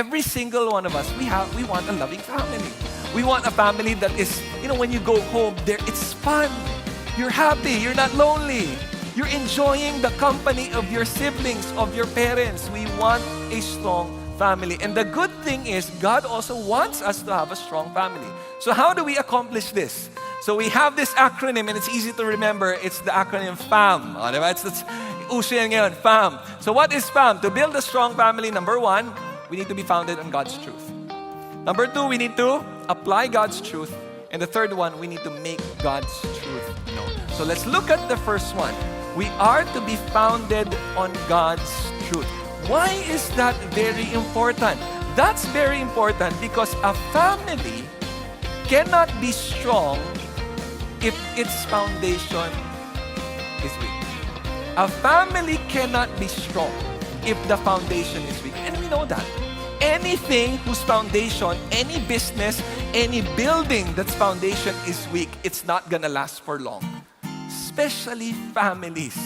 every single one of us, we want a loving family. We want a family that is, when you go home, it's fun. You're happy. You're not lonely. You're enjoying the company of your siblings, of your parents. We want a strong family. And the good thing is, God also wants us to have a strong family. So how do we accomplish this? So we have this acronym, and it's easy to remember. It's the acronym FAM. Oh, diba? It's uso yan ngayon, FAM. So what is FAM? To build a strong family, number one, we need to be founded on God's truth. Number two, we need to apply God's truth. And the third one, we need to make God's truth known. So let's look at the first one. We are to be founded on God's truth. Why is that very important? That's very important because a family cannot be strong if its foundation is weak. A family cannot be strong if the foundation is weak. And we know that. Anything whose foundation, any business, any building that's foundation is weak, it's not gonna last for long. Especially families.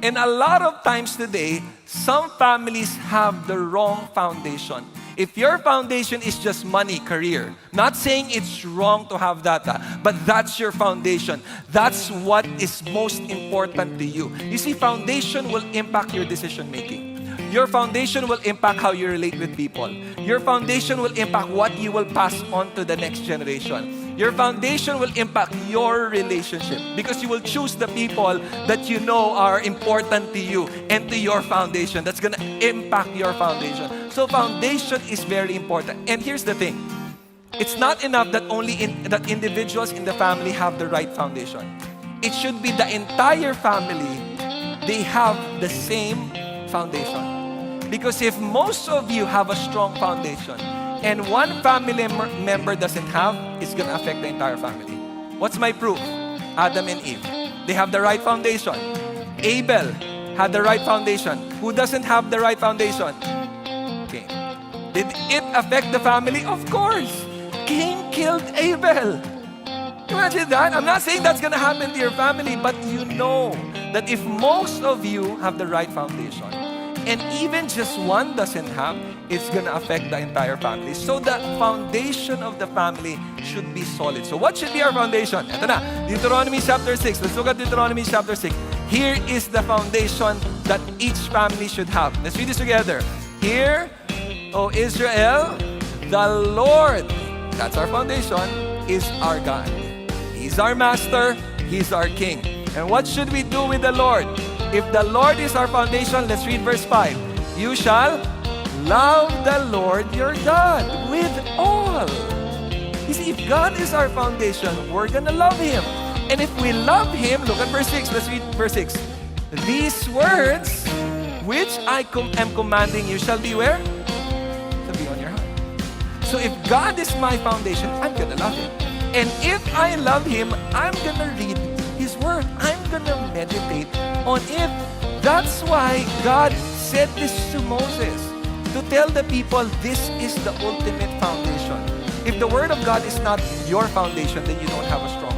And a lot of times today, some families have the wrong foundation. If your foundation is just money, career, not saying it's wrong to have that, but that's your foundation. That's what is most important to you. You see, foundation will impact your decision making. Your foundation will impact how you relate with people. Your foundation will impact what you will pass on to the next generation. Your foundation will impact your relationship because you will choose the people that you know are important to you and to your foundation. That's going to impact your foundation. So foundation is very important. And here's the thing. It's not enough that that individuals in the family have the right foundation. It should be the entire family. They have the same foundation. Because if most of you have a strong foundation and one family member doesn't have, it's going to affect the entire family. What's my proof? Adam and Eve. They have the right foundation. Abel had the right foundation. Who doesn't have the right foundation? Cain. Did it affect the family? Of course. Cain killed Abel. Imagine that. I'm not saying that's going to happen to your family, but you know that if most of you have the right foundation, and even just one doesn't have, it's going to affect the entire family. So the foundation of the family should be solid. So what should be our foundation? Ito na, Deuteronomy chapter 6. Let's look at Deuteronomy chapter 6. Here is the foundation that each family should have. Let's read this together. Hear, O Israel, the Lord, that's our foundation, is our God. He's our master. He's our king. And what should we do with the Lord? If the Lord is our foundation, let's read verse 5. You shall love the Lord your God with all. You see, if God is our foundation, we're gonna love Him. And if we love Him, look at verse 6. Let's read verse 6. These words which I am commanding you shall be where? Shall be on your heart. So if God is my foundation, I'm gonna love Him. And if I love Him, I'm gonna read His Word. I'm gonna meditate on it. That's why God said this to Moses, to tell the people this is the ultimate foundation. If the Word of God is not your foundation, then you don't have a strong